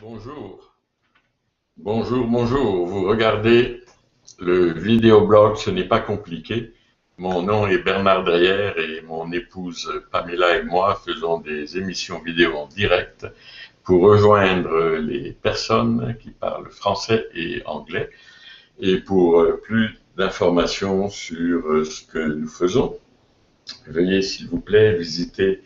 Bonjour, bonjour. Vous regardez le vidéoblog Ce n'est pas compliqué. Mon nom est Bernard Dreyer et mon épouse Pamela et moi faisons des émissions vidéo en direct pour rejoindre les personnes qui parlent français et anglais et pour plus d'informations sur ce que nous faisons. Veuillez s'il vous plaît visiter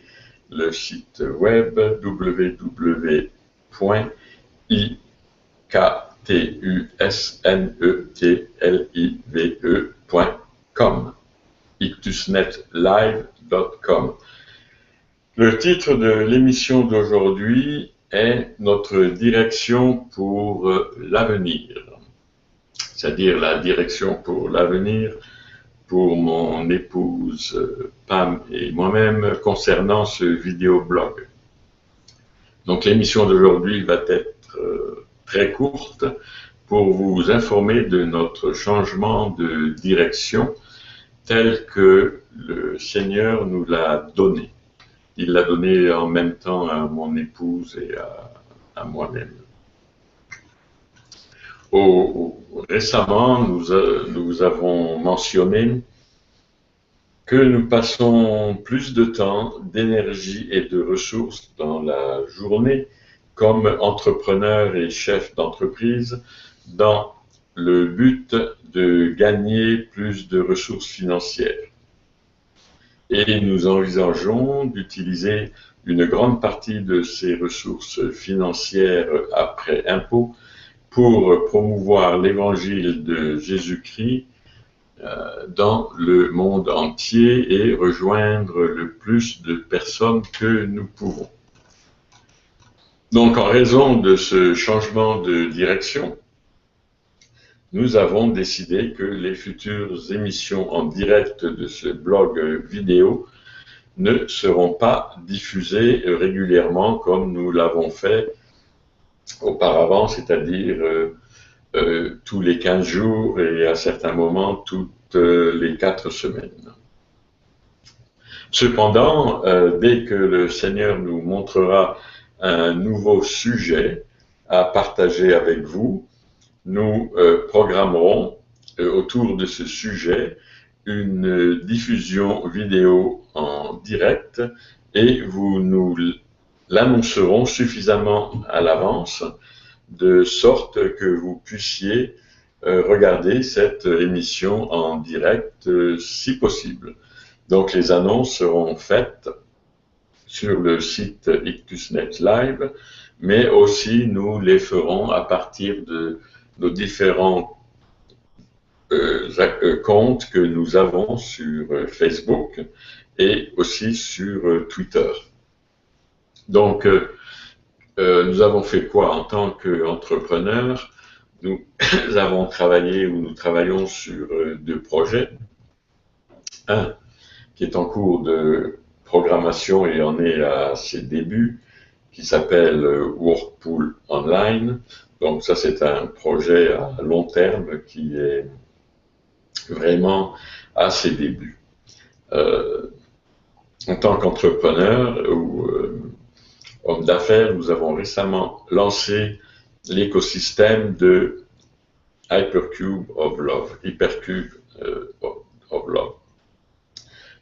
le site web www.ictusnetlive.com ictusnetlive.com. Le titre de l'émission d'aujourd'hui est Notre direction pour l'avenir, c'est-à-dire la direction pour l'avenir pour mon épouse Pam et moi-même concernant ce vidéoblog. Donc l'émission d'aujourd'hui va être très courte pour vous informer de notre changement de direction tel que le Seigneur nous l'a donné. Il l'a donné en même temps à mon épouse et à moi-même. Récemment, nous avons mentionné que nous passons plus de temps, d'énergie et de ressources dans la journée comme entrepreneurs et chefs d'entreprise dans le but de gagner plus de ressources financières. Et nous envisageons d'utiliser une grande partie de ces ressources financières après impôt pour promouvoir l'évangile de Jésus-Christ dans le monde entier et rejoindre le plus de personnes que nous pouvons. Donc, en raison de ce changement de direction, nous avons décidé que les futures émissions en direct de ce blog vidéo ne seront pas diffusées régulièrement comme nous l'avons fait auparavant, c'est-à-dire tous les 15 jours et à certains moments toutes les 4 semaines. Cependant, dès que le Seigneur nous montrera un nouveau sujet à partager avec vous, nous programmerons autour de ce sujet une diffusion vidéo en direct et vous nous l'annoncerons suffisamment à l'avance de sorte que vous puissiez regarder cette émission en direct si possible. Donc les annonces seront faites sur le site Ictusnet Live, mais aussi nous les ferons à partir de nos différents comptes que nous avons sur Facebook et aussi sur Twitter. Donc, nous avons fait quoi en tant qu'entrepreneurs? Nous avons travaillé ou nous travaillons sur 2 projets. Un qui est en cours de programmation et en est à ses débuts, qui s'appelle Workpool Online. Donc ça, c'est un projet à long terme qui est vraiment à ses débuts. En tant qu'entrepreneur ou homme d'affaires, nous avons récemment lancé l'écosystème de Hypercube of Love.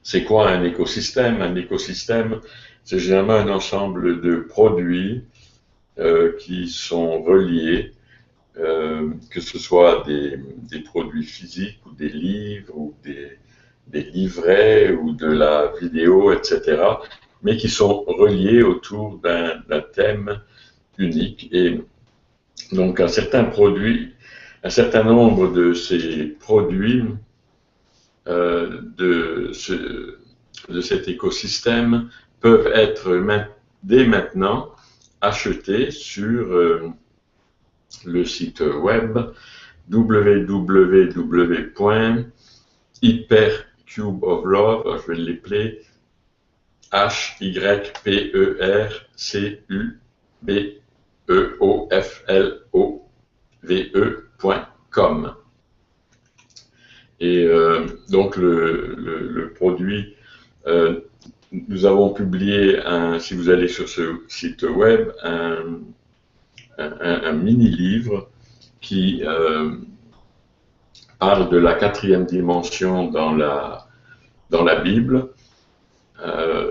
C'est quoi un écosystème? Un écosystème, c'est généralement un ensemble de produits qui sont reliés, que ce soit des produits physiques ou des livres ou des livrets ou de la vidéo, etc., mais qui sont reliés autour d'un thème unique. Et donc un certain nombre de ces produits de cet écosystème peuvent être dès maintenant achetés sur le site web www.hypercubeoflove, je vais l'appeler hypercubeoflove.com. Et donc le produit, nous avons publié, si vous allez sur ce site web, un mini-livre qui parle de la quatrième dimension dans la Bible.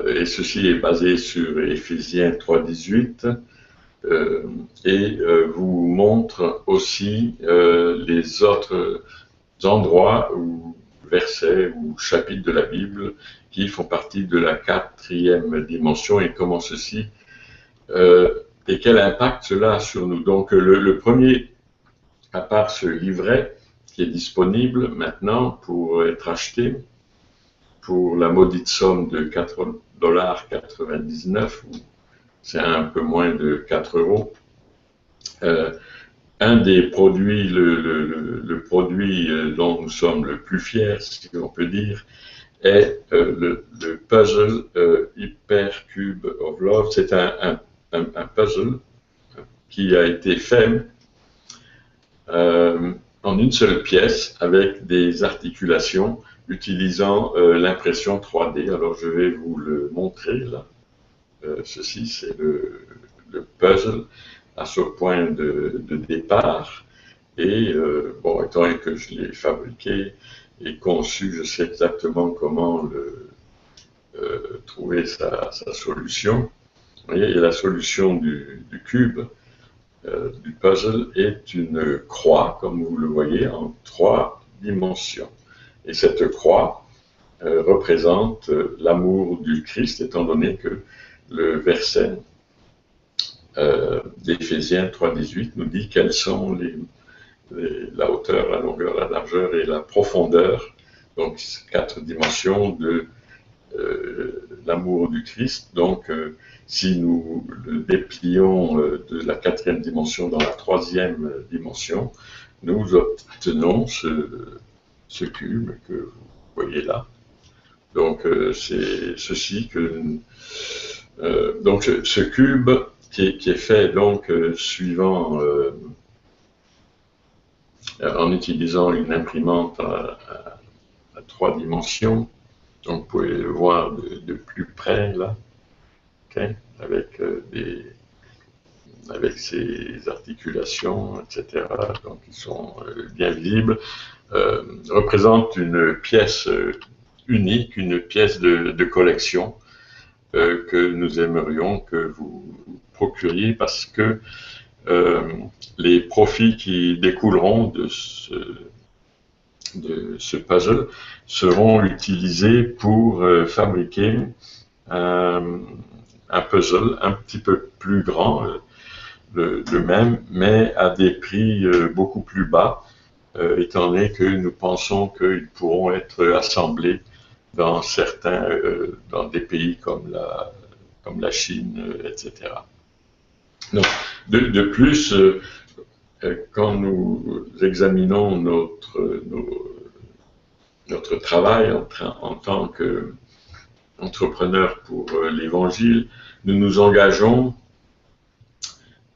Et ceci est basé sur Éphésiens 3,18 et vous montre aussi les autres endroits ou versets ou chapitres de la Bible qui font partie de la quatrième dimension et comment ceci et quel impact cela a sur nous. Donc le premier, à part ce livret qui est disponible maintenant pour être acheté pour la maudite somme de 4,99 $, c'est un peu moins de 4 €. Un des produits, le produit dont nous sommes le plus fiers, si on peut dire, est le puzzle Hypercube of Love. C'est un puzzle qui a été fait en une seule pièce avec des articulations utilisant l'impression 3D. Alors je vais vous le montrer là. Ceci c'est le puzzle à ce point de départ. Et bon, étant donné que je l'ai fabriqué et conçu, je sais exactement comment trouver sa solution. Vous voyez, la solution du cube, du puzzle, est une croix, comme vous le voyez, en 3 dimensions. Et cette croix représente l'amour du Christ, étant donné que le verset d'Éphésiens 3,18 nous dit quelles sont la hauteur, la longueur, la largeur et la profondeur, donc 4 dimensions de l'amour du Christ. Donc, si nous le déplions de la 4e dimension dans la 3e dimension, nous obtenons ce cube que vous voyez là. Donc, c'est ceci que... donc, ce cube qui est fait donc suivant... en utilisant une imprimante à 3 dimensions. Donc, vous pouvez le voir de plus près, là, okay, avec ses articulations, etc. Donc, ils sont bien visibles. Représente une pièce unique, une pièce de collection que nous aimerions que vous procuriez parce que les profits qui découleront de ce puzzle seront utilisés pour fabriquer un puzzle un petit peu plus grand, le même, mais à des prix beaucoup plus bas, étant donné que nous pensons qu'ils pourront être assemblés dans dans des pays comme la Chine, etc. Donc, de plus, quand nous examinons notre travail en tant qu'entrepreneur pour l'Évangile, nous nous engageons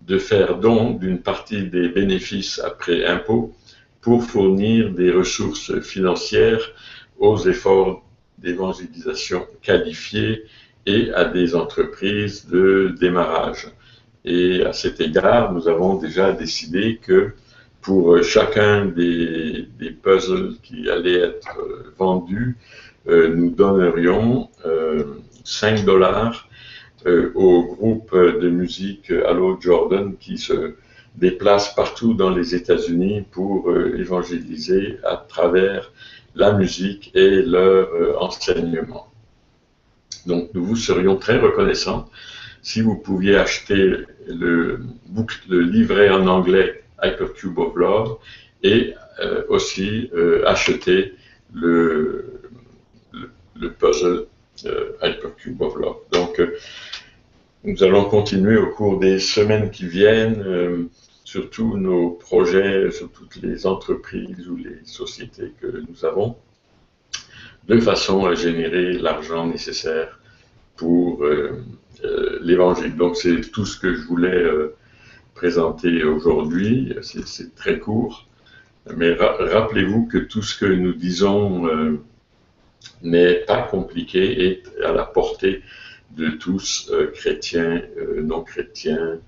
de faire don d'une partie des bénéfices après impôt pour fournir des ressources financières aux efforts d'évangélisation qualifiés et à des entreprises de démarrage. Et à cet égard, nous avons déjà décidé que pour chacun des puzzles qui allaient être vendus, nous donnerions 5 $ au groupe de musique Allo Jordan qui se déplace partout dans les États-Unis pour évangéliser à travers la musique et leur enseignement. Donc nous vous serions très reconnaissants si vous pouviez acheter le livret en anglais Hypercube of Love et aussi acheter le puzzle Hypercube of Love. Donc nous allons continuer au cours des semaines qui viennent sur tous nos projets, sur toutes les entreprises ou les sociétés que nous avons, de façon à générer l'argent nécessaire pour l'Évangile. Donc c'est tout ce que je voulais présenter aujourd'hui. C'est très court, mais rappelez-vous que tout ce que nous disons n'est pas compliqué et à la portée de tous, chrétiens, non chrétiens,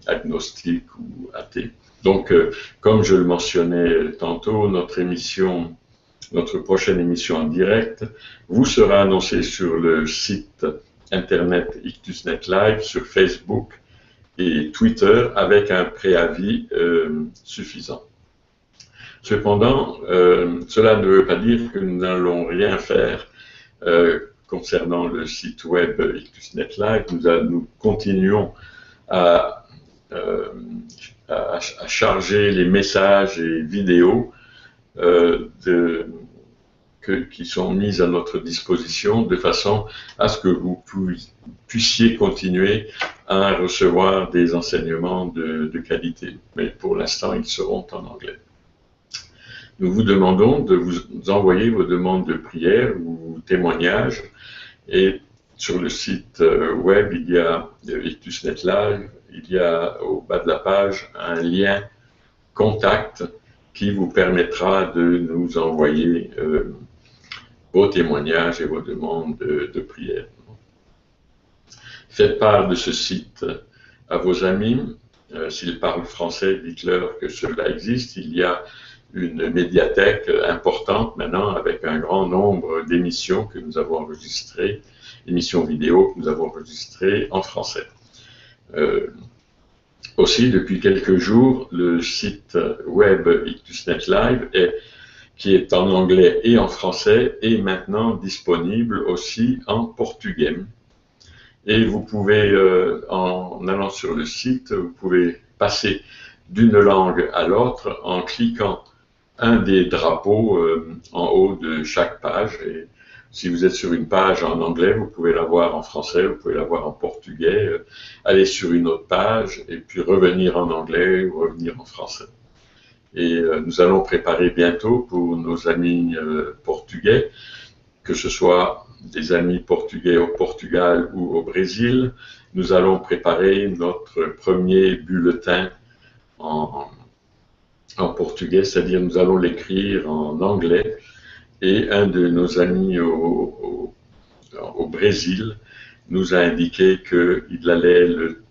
agnostique ou athée. Donc, comme je le mentionnais tantôt, notre prochaine émission en direct vous sera annoncée sur le site internet IctusNet Live, sur Facebook et Twitter, avec un préavis suffisant. Cependant, cela ne veut pas dire que nous n'allons rien faire concernant le site web IctusNet Live. Nous continuons à charger les messages et vidéos qui sont mises à notre disposition de façon à ce que vous puissiez continuer à recevoir des enseignements de qualité. Mais pour l'instant, ils seront en anglais. Nous vous demandons de vous envoyer vos demandes de prière ou témoignages, et sur le site web, il y a IctusNet Live, il y a au bas de la page un lien contact qui vous permettra de nous envoyer vos témoignages et vos demandes de prière. Faites part de ce site à vos amis. S'ils parlent français, dites-leur que cela existe. Il y a une médiathèque importante maintenant avec un grand nombre d'émissions que nous avons enregistrées, émissions vidéo que nous avons enregistrées en français. Aussi, depuis quelques jours, le site web IctusNet Live, qui est en anglais et en français, est maintenant disponible aussi en portugais. Et vous pouvez, en allant sur le site, vous pouvez passer d'une langue à l'autre en cliquant un des drapeaux en haut de chaque page. Et si vous êtes sur une page en anglais, vous pouvez la voir en français, vous pouvez la voir en portugais, aller sur une autre page et puis revenir en anglais ou revenir en français. Et nous allons préparer bientôt pour nos amis portugais, que ce soit des amis portugais au Portugal ou au Brésil, nous allons préparer notre premier bulletin en portugais, c'est-à-dire nous allons l'écrire en anglais, et un de nos amis au Brésil nous a indiqué qu'il allait le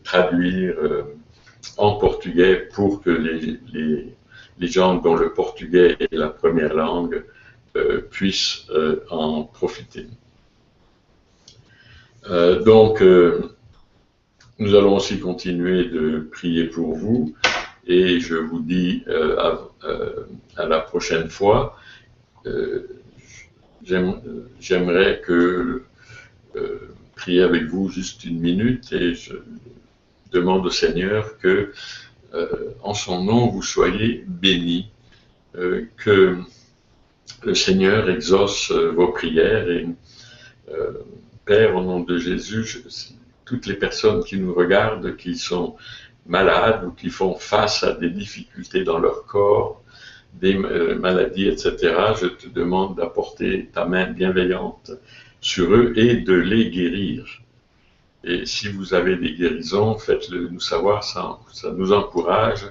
traduire en portugais pour que les gens dont le portugais est la première langue puissent en profiter. Donc, nous allons aussi continuer de prier pour vous, et je vous dis à la prochaine fois. J'aimerais prier avec vous juste une minute, et je demande au Seigneur que, en son nom, vous soyez bénis, que le Seigneur exauce vos prières. Et Père, au nom de Jésus, toutes les personnes qui nous regardent, qui sont malades ou qui font face à des difficultés dans leur corps, des maladies, etc., je te demande d'apporter ta main bienveillante sur eux et de les guérir. Et si vous avez des guérisons, faites-le nous savoir, ça nous encourage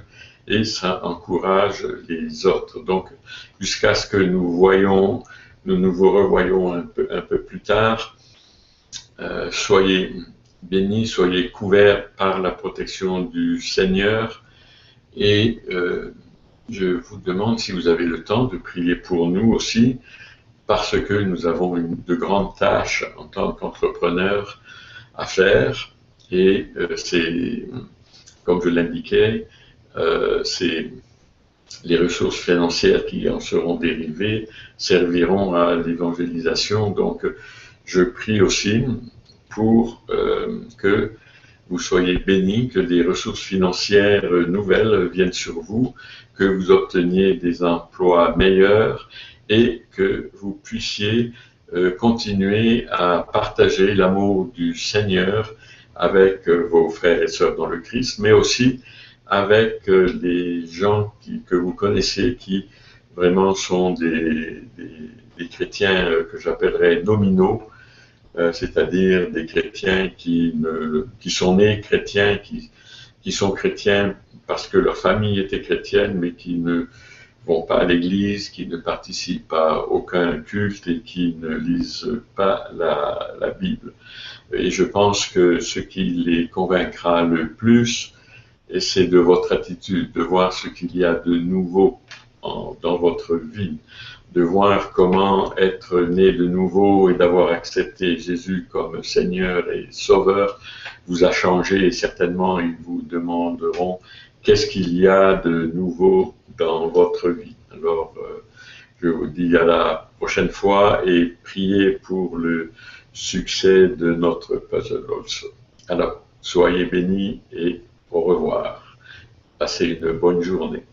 et ça encourage les autres. Donc, jusqu'à ce que nous vous revoyons un peu plus tard, soyez bénis, soyez couverts par la protection du Seigneur, et je vous demande, si vous avez le temps, de prier pour nous aussi, parce que nous avons de grandes tâches en tant qu'entrepreneurs à faire, et c'est, comme je l'indiquais, c'est les ressources financières qui en seront dérivées serviront à l'évangélisation. Donc, je prie aussi pour que vous soyez bénis, que des ressources financières nouvelles viennent sur vous, que vous obteniez des emplois meilleurs et que vous puissiez continuer à partager l'amour du Seigneur avec vos frères et sœurs dans le Christ, mais aussi avec les gens que vous connaissez qui vraiment sont des chrétiens que j'appellerais nominaux, c'est-à-dire des chrétiens qui sont nés chrétiens, qui sont chrétiens parce que leur famille était chrétienne, mais qui ne vont pas à l'église, qui ne participent à aucun culte et qui ne lisent pas la Bible. Et je pense que ce qui les convaincra le plus, c'est de votre attitude, de voir ce qu'il y a de nouveau dans votre vie, de voir comment être né de nouveau et d'avoir accepté Jésus comme Seigneur et Sauveur vous a changé, et certainement ils vous demanderont qu'est-ce qu'il y a de nouveau dans votre vie. Alors, je vous dis à la prochaine fois et priez pour le succès de notre puzzle also. Alors, soyez bénis et au revoir. Passez une bonne journée.